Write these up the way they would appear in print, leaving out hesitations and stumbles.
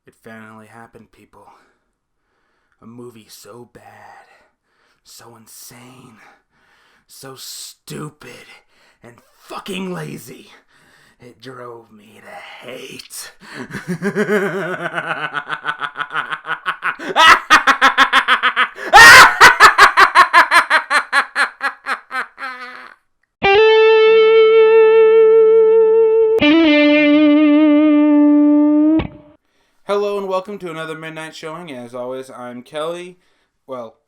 It finally happened, people. A movie so bad, so insane, so stupid, and fucking lazy. It drove me to hate. Hello and welcome to another midnight showing. As always, I'm Kelly. Well,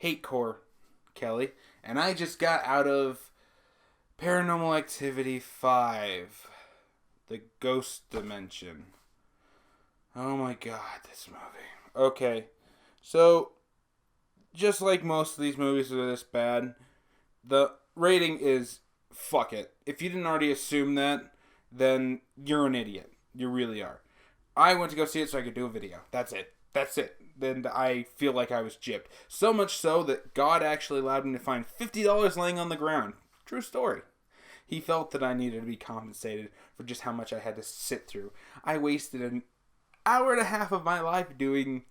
Hatecore Kelly. And I just got out of Paranormal Activity 5. The Ghost Dimension. Oh my god, this movie. Okay, so, just like most of these movies are this bad, the rating is fuck it. If you didn't already assume that, then you're an idiot. You really are. I went to go see it so I could do a video. That's it. Then I feel like I was gypped. So much so that God actually allowed me to find $50 laying on the ground. True story. He felt that I needed to be compensated for just how much I had to sit through. I wasted an hour and a half of my life doing...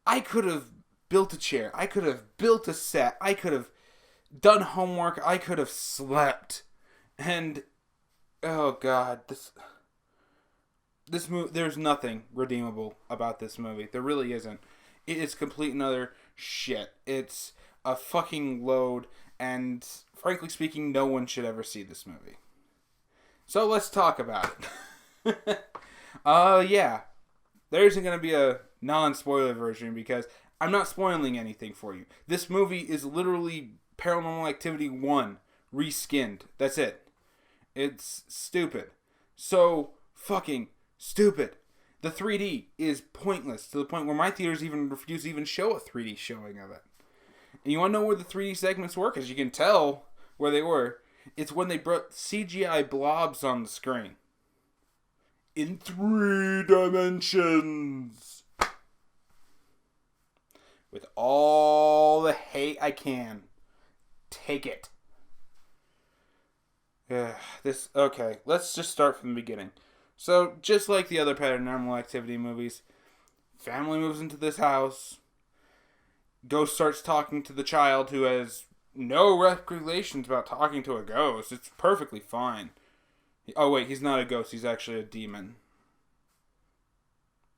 I could have built a chair. I could have built a set. I could have done homework. I could have slept. And... oh God, This movie, there's nothing redeemable about this movie. There really isn't. It is complete and utter shit. It's a fucking load, and frankly speaking, no one should ever see this movie. So let's talk about it. Yeah. There isn't going to be a non-spoiler version because I'm not spoiling anything for you. This movie is literally Paranormal Activity 1 reskinned. That's it. It's stupid. So fucking stupid. The 3D is pointless to the point where my theaters even refuse to even show a 3D showing of it. And you want to know where the 3D segments were? Because you can tell where they were. It's when they brought CGI blobs on the screen. In 3 dimensions. With all the hate I can. Take it. Okay, let's just start from the beginning. So, just like the other Paranormal Activity movies, family moves into this house. Ghost starts talking to the child who has no regulations about talking to a ghost. It's perfectly fine. Oh wait, he's not a ghost. He's actually a demon.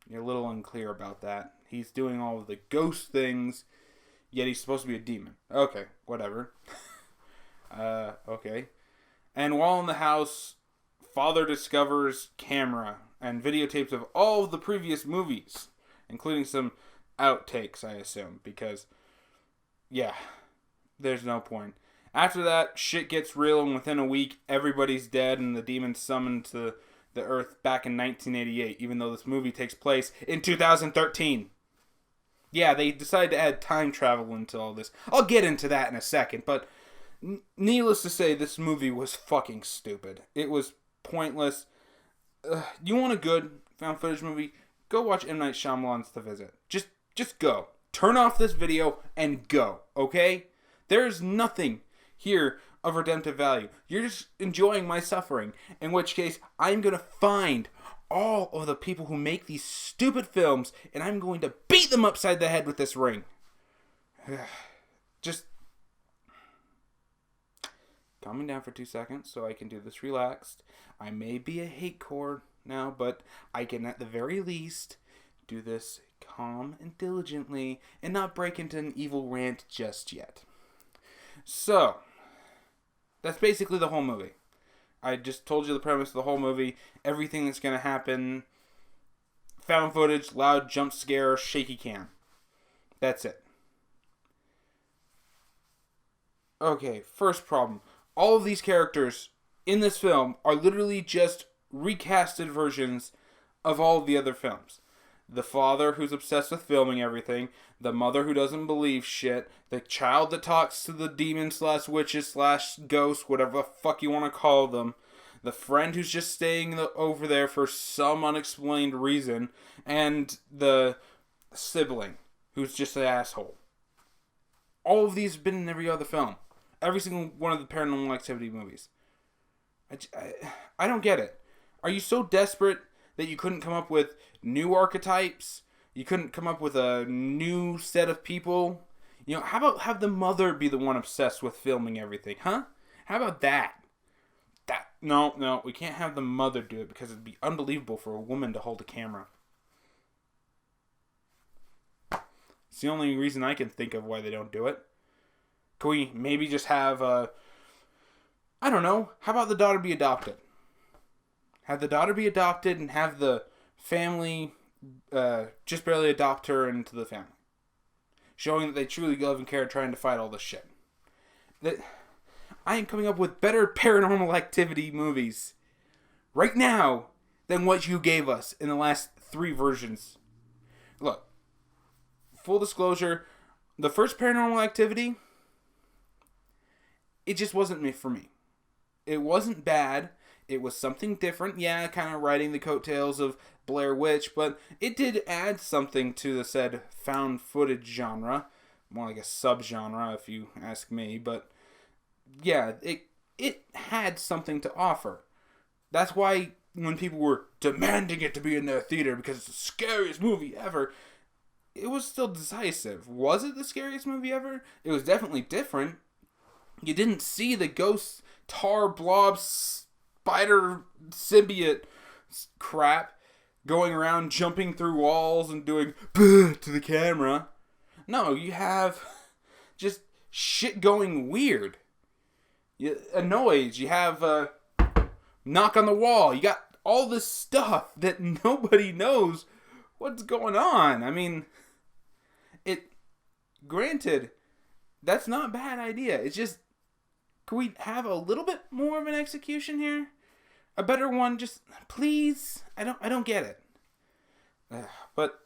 You're a little unclear about that. He's doing all of the ghost things, yet he's supposed to be a demon. Okay, whatever. Okay. And while in the house... Father discovers camera and videotapes of all of the previous movies, including some outtakes, I assume, because, yeah, there's no point. After that, shit gets real, and within a week, everybody's dead, and the demon's summoned to the Earth back in 1988, even though this movie takes place in 2013. Yeah, they decided to add time travel into all this. I'll get into that in a second, but needless to say, this movie was fucking stupid. It was pointless. You want a good found footage movie? Go watch M. Night Shyamalan's The Visit. Just go. Turn off this video and go, okay? There's nothing here of redemptive value. You're just enjoying my suffering, in which case I'm going to find all of the people who make these stupid films, and I'm going to beat them upside the head with this ring. Just calming down for 2 seconds so I can do this relaxed. I may be a hatecore now, but I can at the very least do this calm and diligently and not break into an evil rant just yet. So, that's basically the whole movie. I just told you the premise of the whole movie, everything that's going to happen, found footage, loud jump scare, shaky cam. That's it. Okay, first problem. All of these characters in this film are literally just recasted versions of all of the other films. The father who's obsessed with filming everything, the mother who doesn't believe shit, the child that talks to the demons / witches / ghosts, whatever the fuck you want to call them, the friend who's just staying over there for some unexplained reason, and the sibling who's just an asshole. All of these have been in every other film. Every single one of the Paranormal Activity movies. I don't get it. Are you so desperate that that you couldn't come up with new archetypes? You couldn't come up with a new set of people? You know, how about have the mother be the one obsessed with filming everything, huh? How about that? No, we can't have the mother do it because it'd be unbelievable for a woman to hold a camera. It's the only reason I can think of why they don't do it. Can we maybe just have, I don't know, how about the daughter be adopted? Have the daughter be adopted and have the family just barely adopt her into the family. Showing that they truly love and care, trying to fight all this shit. I am coming up with better Paranormal Activity movies right now than what you gave us in the last 3 versions. Look, full disclosure, the first Paranormal Activity, it just wasn't for me. It wasn't bad. It was something different. Yeah, kind of riding the coattails of Blair Witch, but it did add something to the said found footage genre. More like a subgenre, if you ask me, but yeah, it had something to offer. That's why when people were demanding it to be in their theater because it's the scariest movie ever, it was still decisive. Was it the scariest movie ever? It was definitely different. You didn't see the ghost, tar, blob, spider, symbiote crap going around jumping through walls and doing to the camera. No, you have just shit going weird. A noise, you have a knock on the wall, you got all this stuff that nobody knows what's going on. I mean, granted, that's not a bad idea. It's just, can we have a little bit more of an execution here? A better one, just please. I don't get it. But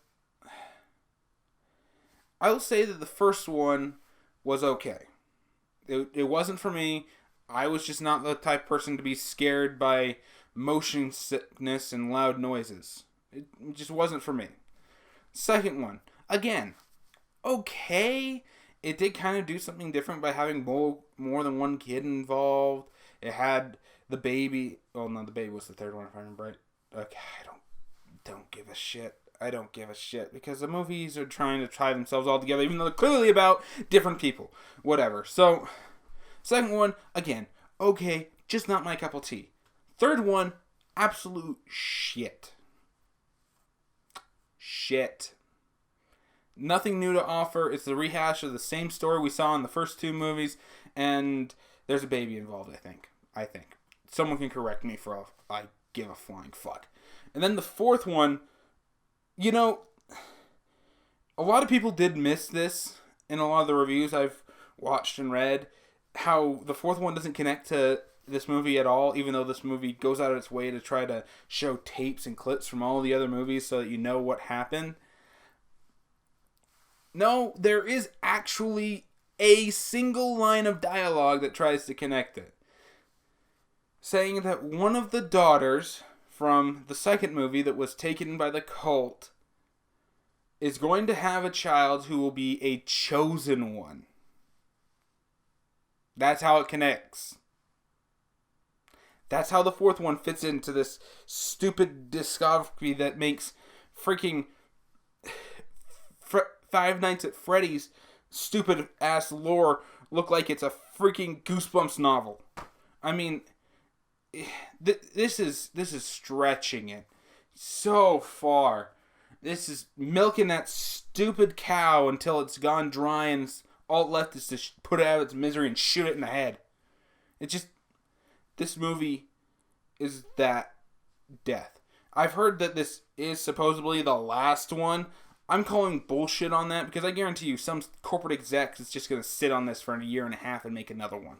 I will say that the first one was okay. It wasn't for me. I was just not the type of person to be scared by motion sickness and loud noises. It just wasn't for me. Second one, again, okay. It did kind of do something different by having more than one kid involved. It had the baby. Oh no, the baby was the third one, if I remember right. Okay, I don't give a shit. I don't give a shit because the movies are trying to tie themselves all together, even though they're clearly about different people. Whatever. So, second one, again, okay, just not my cup of tea. Third one, absolute shit. Shit. Nothing new to offer. It's the rehash of the same story we saw in the first 2 movies, and there's a baby involved, I think. Someone can correct me for all I give a flying fuck. And then the fourth one, you know, a lot of people did miss this in a lot of the reviews I've watched and read, how the fourth one doesn't connect to this movie at all, even though this movie goes out of its way to try to show tapes and clips from all the other movies so that you know what happened. No, there is actually a single line of dialogue that tries to connect it. Saying that one of the daughters from the second movie that was taken by the cult is going to have a child who will be a chosen one. That's how it connects. That's how the fourth one fits into this stupid discography that makes freaking Five Nights at Freddy's stupid ass lore look like it's a freaking Goosebumps novel. I mean, this is stretching it so far. This is milking that stupid cow until it's gone dry and all left is to put it out of its misery and shoot it in the head. It just, this movie is that death. I've heard that this is supposedly the last one. I'm calling bullshit on that because I guarantee you some corporate exec is just going to sit on this for a year and a half and make another one.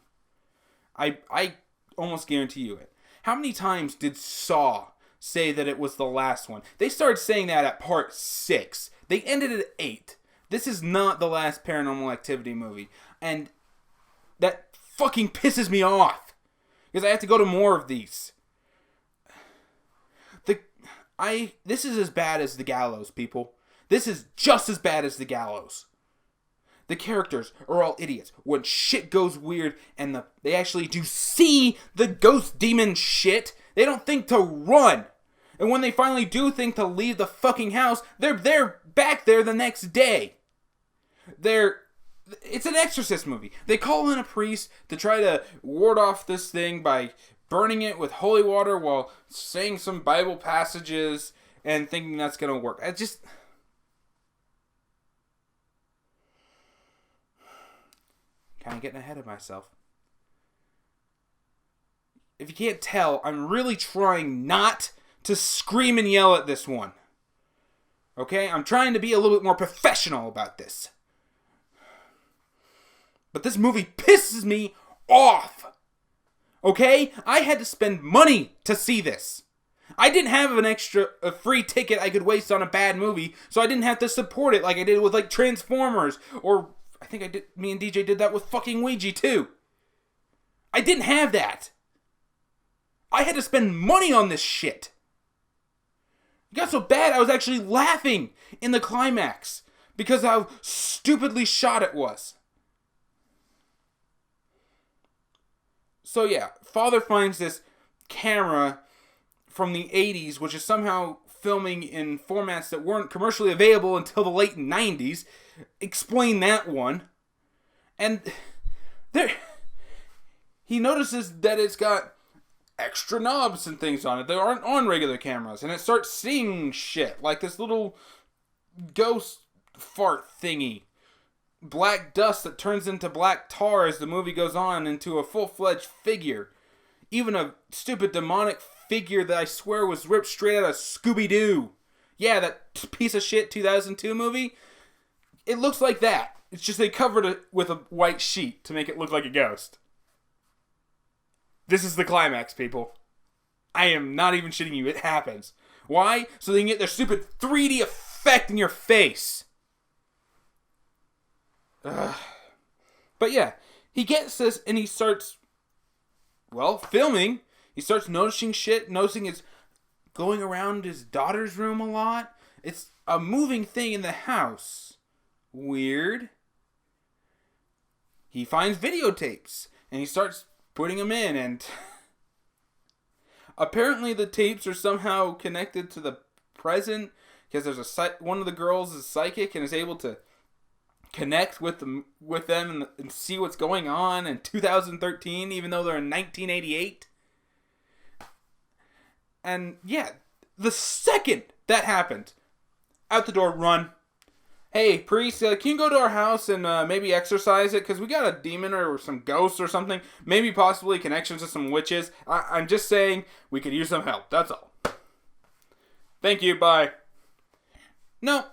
I almost guarantee you it. How many times did Saw say that it was the last one? They started saying that at part 6. They ended at 8. This is not the last Paranormal Activity movie. And that fucking pisses me off. Because I have to go to more of these. This is as bad as the Gallows, people. This is just as bad as the Gallows. The characters are all idiots. When shit goes weird and they actually do see the ghost demon shit, they don't think to run. And when they finally do think to leave the fucking house, they're back there the next day. It's an exorcist movie. They call in a priest to try to ward off this thing by burning it with holy water while saying some Bible passages and thinking that's going to work. I just... kind of getting ahead of myself. If you can't tell, I'm really trying not to scream and yell at this one. Okay? I'm trying to be a little bit more professional about this. But this movie pisses me off. Okay? I had to spend money to see this. I didn't have a free ticket I could waste on a bad movie, so I didn't have to support it like I did with like Transformers, or I think me and DJ did that with fucking Ouija too. I didn't have that. I had to spend money on this shit. It got so bad I was actually laughing in the climax because how stupidly shot it was. So yeah, father finds this camera from the 80s, which is somehow filming in formats that weren't commercially available until the late 90s. Explain that one. And he notices that it's got extra knobs and things on it that aren't on regular cameras, and it starts seeing shit like this little ghost fart thingy, black dust that turns into black tar as the movie goes on into a full-fledged figure, even a stupid demonic figure that I swear was ripped straight out of Scooby-Doo. Yeah, that piece of shit 2002 movie, it looks like that. It's just they covered it with a white sheet to make it look like a ghost. This is the climax, people. I am not even shitting you. It happens. Why? So they can get their stupid 3D effect in your face. Ugh. But yeah, he gets this and he starts, filming. He starts noticing shit, noticing it's going around his daughter's room a lot. It's a moving thing in the house. Weird. He finds videotapes and he starts putting them in, and apparently the tapes are somehow connected to the present because there's one of the girls is psychic and is able to connect with them and see what's going on in 2013, even though they're in 1988. And yeah, the second that happened, out the door, run. Hey, priest, can you go to our house and maybe exorcise it? Because we got a demon or some ghosts or something. Maybe possibly connections to some witches. I'm just saying we could use some help. That's all. Thank you. Bye. No.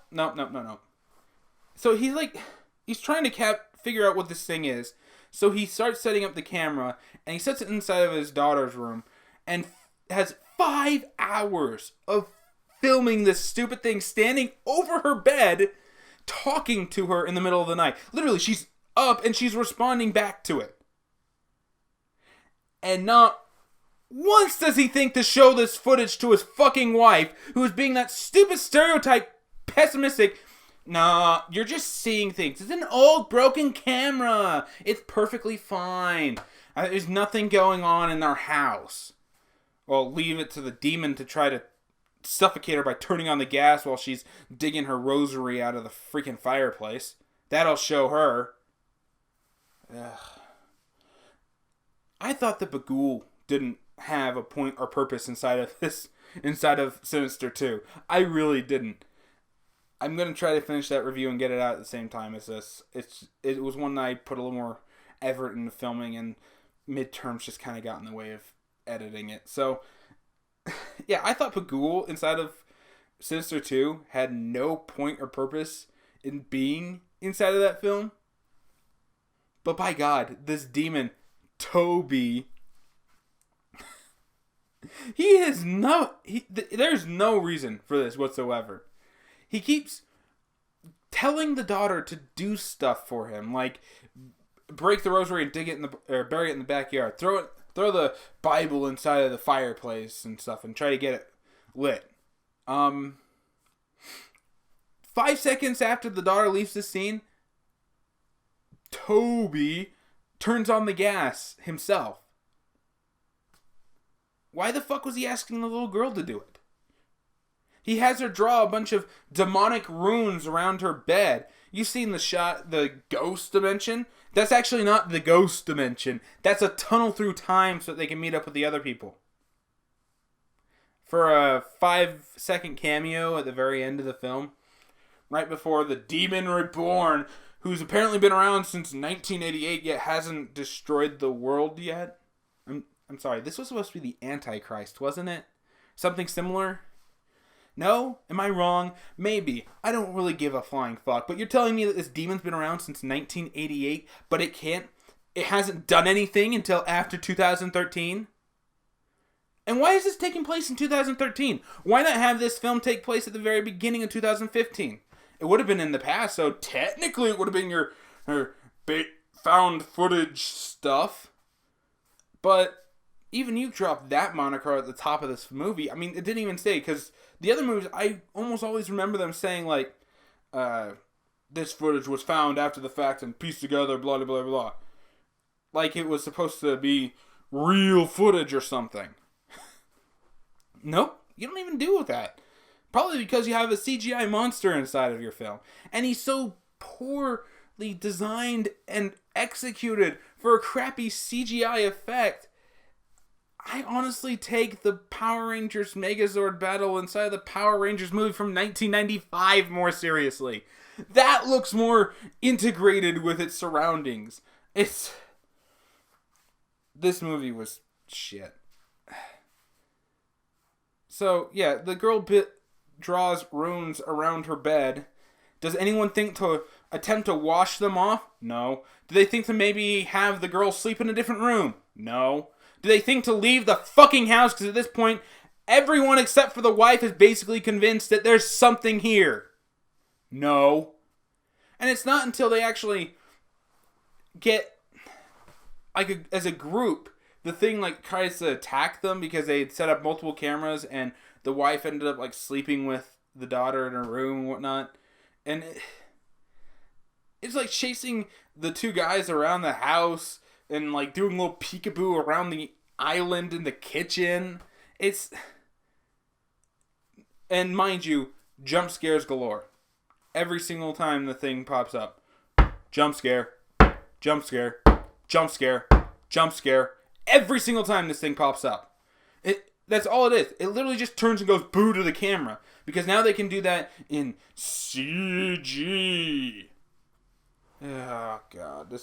So he's trying to figure out what this thing is. So he starts setting up the camera and he sets it inside of his daughter's room and has 5 hours of filming this stupid thing standing over her bed, talking to her in the middle of the night. Literally, she's up and she's responding back to it. And not once does he think to show this footage to his fucking wife, who is being that stupid stereotype pessimistic. Nah, you're just seeing things. It's an old broken camera. It's perfectly fine. There's nothing going on in our house. Well, leave it to the demon to try to suffocate her by turning on the gas while she's digging her rosary out of the freaking fireplace. That'll show her. Ugh. I thought the Bagul didn't have a point or purpose inside of Sinister 2. I really didn't. I'm going to try to finish that review and get it out at the same time as this. It was one that I put a little more effort into filming, and midterms just kind of got in the way of editing it. So yeah, I thought Bagul inside of Sinister 2 had no point or purpose in being inside of that film. But by God, this demon, Toby, there's no reason for this whatsoever. He keeps telling the daughter to do stuff for him, like break the rosary and dig it or bury it in the backyard. Throw the Bible inside of the fireplace and stuff and try to get it lit. 5 seconds after the daughter leaves the scene, Toby turns on the gas himself. Why the fuck was he asking the little girl to do it? He has her draw a bunch of demonic runes around her bed. You've seen the shot, the ghost dimension? That's actually not the ghost dimension. That's a tunnel through time so that they can meet up with the other people. For a 5-second cameo at the very end of the film, right before the Demon Reborn, who's apparently been around since 1988 yet hasn't destroyed the world yet. I'm sorry, this was supposed to be the Antichrist, wasn't it? Something similar? No? Am I wrong? Maybe. I don't really give a flying fuck. But you're telling me that this demon's been around since 1988, but it hasn't done anything until after 2013? And why is this taking place in 2013? Why not have this film take place at the very beginning of 2015? It would have been in the past, so technically it would have been your found footage stuff. But even you dropped that moniker at the top of this movie. I mean, it didn't even say, because the other movies, I almost always remember them saying, like, this footage was found after the fact and pieced together, blah, blah, blah, blah. Like it was supposed to be real footage or something. Nope, you don't even do with that. Probably because you have a CGI monster inside of your film. And he's so poorly designed and executed for a crappy CGI effect. I honestly take the Power Rangers Megazord battle inside the Power Rangers movie from 1995 more seriously. That looks more integrated with its surroundings. This movie was shit. So, yeah, the girl draws runes around her bed. Does anyone think to attempt to wash them off? No. Do they think to maybe have the girl sleep in a different room? No. Do they think to leave the fucking house? Because at this point, everyone except for the wife is basically convinced that there's something here. No. And it's not until they actually get, like, as a group, the thing, like, tries to attack them because they had set up multiple cameras and the wife ended up, like, sleeping with the daughter in her room and whatnot. And it's, like, chasing the two guys around the house and, like, doing a little peekaboo around the island in the kitchen. And mind you, jump scares galore. Every single time the thing pops up. Jump scare. Jump scare. Jump scare. Jump scare. Every single time this thing pops up. That's all it is. It literally just turns and goes boo to the camera. Because now they can do that in CG. Oh, God.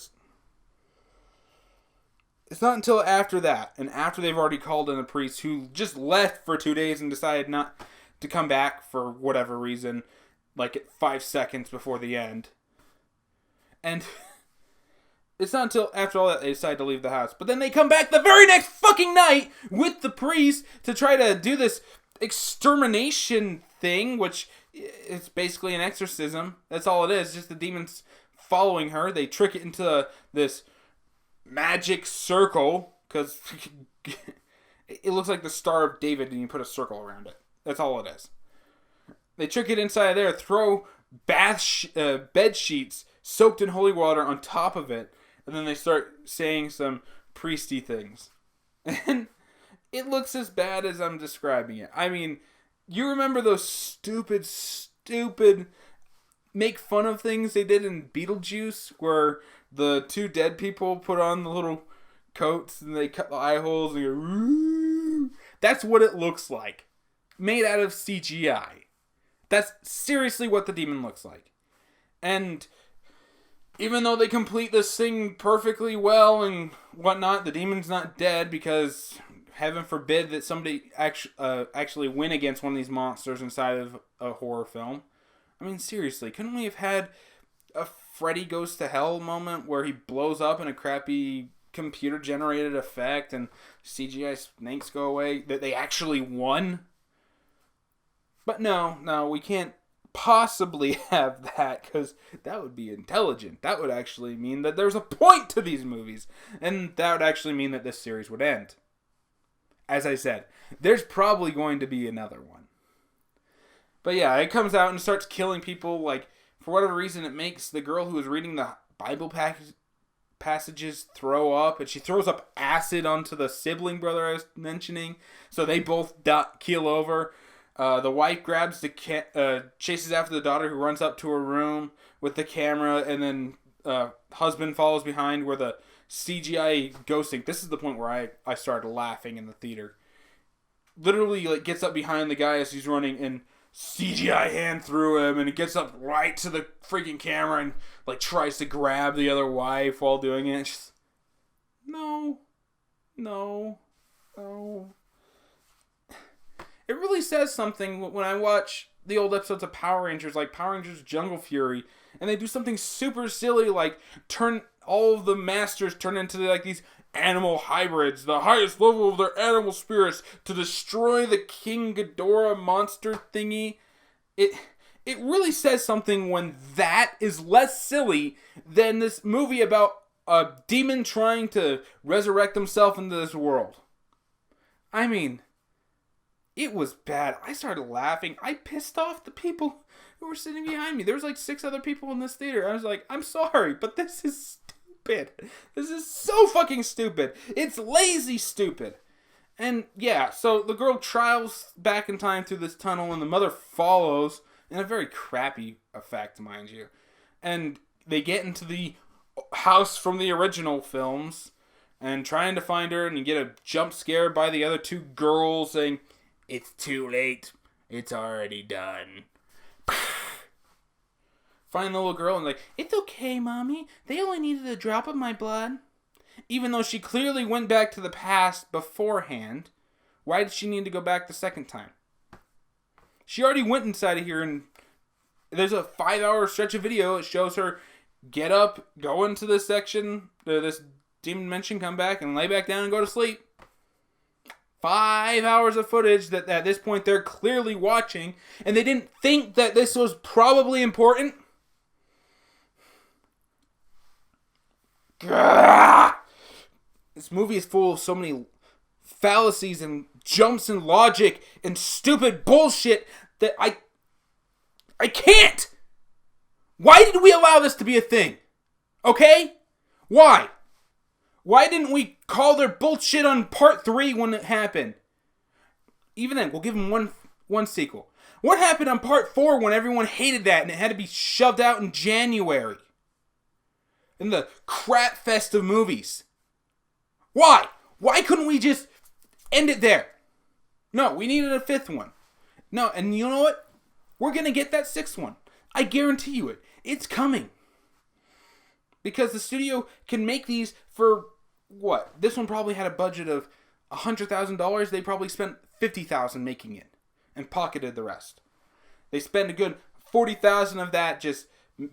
It's not until after that, and after they've already called in a priest who just left for 2 days and decided not to come back for whatever reason, like at 5 seconds before the end. And it's not until after all that they decide to leave the house. But then they come back the very next fucking night with the priest to try to do this extermination thing, which is basically an exorcism. That's all it is. Just the demons following her. They trick it into this magic circle, because it looks like the Star of David and you put a circle around it. That's all it is. They trick it inside there, throw bed sheets soaked in holy water on top of it, and then they start saying some priesty things. And it looks as bad as I'm describing it. I mean, you remember those stupid make fun of things they did in Beetlejuice, where the two dead people put on the little coats and they cut the eye holes and go, "Woo!" That's what it looks like. Made out of CGI. That's seriously what the demon looks like. And even though they complete this thing perfectly well and whatnot, the demon's not dead because heaven forbid that somebody actually win against one of these monsters inside of a horror film. I mean, seriously, couldn't we have had a Freddy Goes to Hell moment where he blows up in a crappy computer-generated effect and CGI snakes go away? That they actually won? But no, we can't possibly have that, because that would be intelligent. That would actually mean that there's a point to these movies, and that would actually mean that this series would end. As I said, there's probably going to be another one. But yeah, it comes out and starts killing people. Like, for whatever reason, it makes the girl who was reading the Bible passages throw up, and she throws up acid onto the sibling brother I was mentioning, so they both keel over. The wife grabs chases after the daughter, who runs up to her room with the camera, and then husband follows behind where the CGI ghosting. This is the point where I started laughing in the theater. Literally, like, gets up behind the guy as he's running, and CGI hand through him, and it gets up right to the freaking camera and, like, tries to grab the other wife while doing it. It's just, no. It really says something when I watch the old episodes of Power Rangers, like Power Rangers Jungle Fury, and they do something super silly, like turn all of the masters turn into like these animal hybrids, the highest level of their animal spirits, to destroy the King Ghidorah monster thingy. It really says something when that is less silly than this movie about a demon trying to resurrect himself into this world. I mean, it was bad. I started laughing. I pissed off the people who were sitting behind me. There was like 6 other people in this theater. I was like, I'm sorry, but this is stupid. This is so fucking stupid. It's lazy stupid. And yeah, so the girl travels back in time through this tunnel, and the mother follows, in a very crappy effect, mind you. And they get into the house from the original films, and trying to find her, and you get a jump scare by the other 2 girls saying, "It's too late. It's already done." Find the little girl and like, "It's okay, Mommy. They only needed a drop of my blood." Even though she clearly went back to the past beforehand, why did she need to go back the second time? She already went inside of here, and there's a 5-hour stretch of video. It shows her get up, go into this section, this demon dimension, come back, and lay back down and go to sleep. 5 hours of footage that at this point they're clearly watching, and they didn't think that this was probably important. Gah! This movie is full of so many fallacies and jumps in logic and stupid bullshit that I can't. Why did we allow this to be a thing? Okay? Why? Why didn't we call their bullshit on part 3 when it happened? Even then, we'll give them one sequel. What happened on part 4 when everyone hated that and it had to be shoved out in January? In the crap fest of movies. Why? Why couldn't we just end it there? No, we needed a 5th one. No, and you know what? We're going to get that 6th one. I guarantee you it. It's coming. Because the studio can make these for, what? This one probably had a budget of $100,000. They probably spent $50,000 making it. And pocketed the rest. They spend a good $40,000 of that just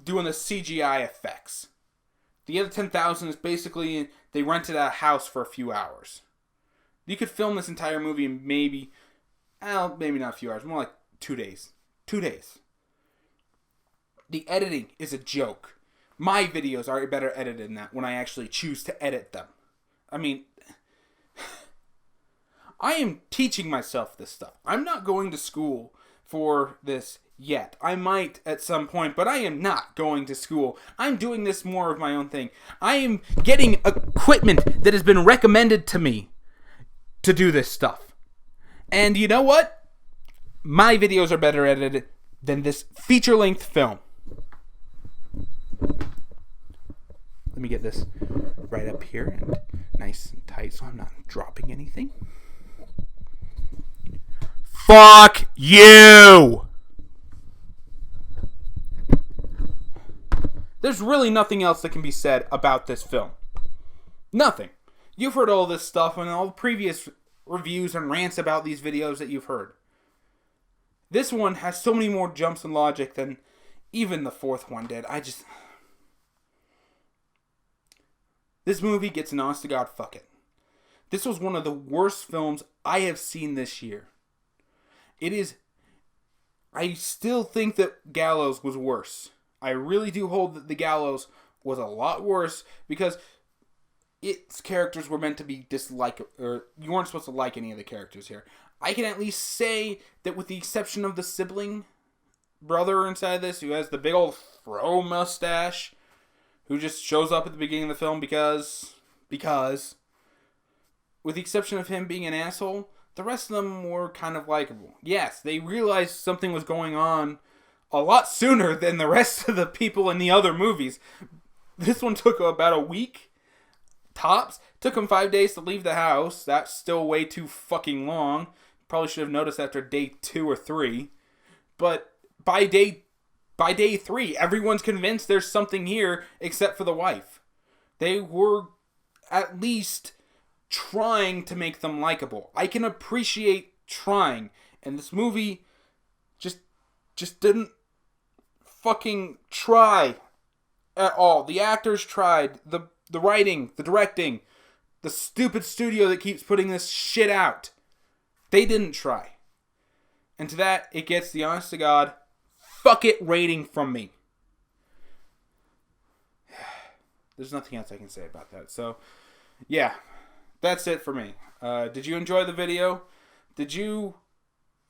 doing the CGI effects. The other $10,000 is basically they rented a house for a few hours. You could film this entire movie in maybe not a few hours, more like 2 days. 2 days. The editing is a joke. My videos are better edited than that when I actually choose to edit them. I mean, I am teaching myself this stuff. I'm not going to school for this yet. I might at some point, but I am not going to school. I'm doing this more of my own thing. I am getting equipment that has been recommended to me to do this stuff. And you know what? My videos are better edited than this feature-length film. Let me get this right up here and nice and tight so I'm not dropping anything. Fuck you! There's really nothing else that can be said about this film. Nothing. You've heard all this stuff in all the previous reviews and rants about these videos that you've heard. This one has so many more jumps in logic than even the 4th one did. This movie gets an honest to God fuck it. This was one of the worst films I have seen this year. I still think that Gallows was worse. I really do hold that the Gallows was a lot worse because its characters were meant to be or you weren't supposed to like any of the characters here. I can at least say that with the exception of the sibling brother inside this, who has the big old fro mustache, who just shows up at the beginning of the film because, with the exception of him being an asshole, the rest of them were kind of likable. Yes, they realized something was going on a lot sooner than the rest of the people in the other movies. This one took about a week, tops. Took them 5 days to leave the house. That's still way too fucking long. Probably should have noticed after day 2 or 3. But by day 3, everyone's convinced there's something here except for the wife. They were at least trying to make them likable. I can appreciate trying. And this movie just didn't fucking try at all. The actors tried. The writing, the directing, the stupid studio that keeps putting this shit out. They didn't try. And to that, it gets the honest to God, fuck it rating from me. There's nothing else I can say about that. So, yeah, that's it for me. Did you enjoy the video? Did you...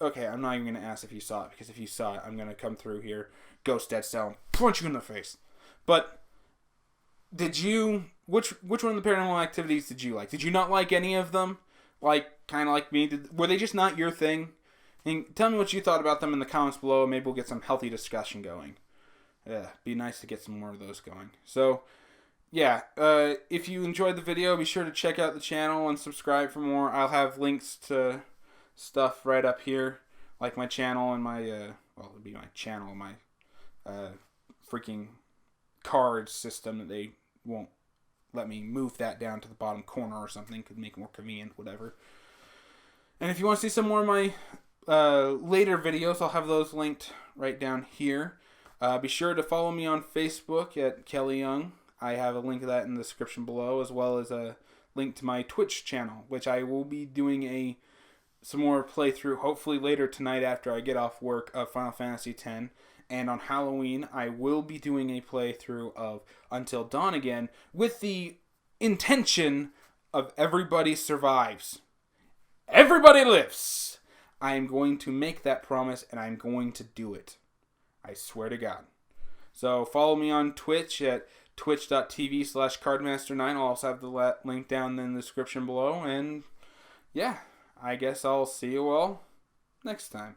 Okay, I'm not even going to ask if you saw it, because if you saw it, I'm going to come through here, Ghost Dad style, and punch you in the face. But, did you... Which one of the Paranormal Activities did you like? Did you not like any of them? Like, kind of like me? Were they just not your thing? And tell me what you thought about them in the comments below, and maybe we'll get some healthy discussion going. Yeah, be nice to get some more of those going. So, yeah, if you enjoyed the video, be sure to check out the channel and subscribe for more. I'll have links to stuff right up here, like my channel and my, well, it'd be my channel, my freaking card system that they won't let me move that down to the bottom corner or something. Could make it more convenient, whatever. And if you want to see some more of my later videos, I'll have those linked right down here. Be sure to follow me on Facebook at Kelly Young. I have a link to that in the description below, as well as a link to my Twitch channel, which I will be doing some more playthrough, hopefully later tonight after I get off work, of Final Fantasy X. And on Halloween, I will be doing a playthrough of Until Dawn again, with the intention of everybody survives. Everybody lives! I am going to make that promise, and I'm going to do it. I swear to God. So follow me on Twitch at twitch.tv/cardmaster9. I'll also have the link down in the description below. And yeah, I guess I'll see you all next time.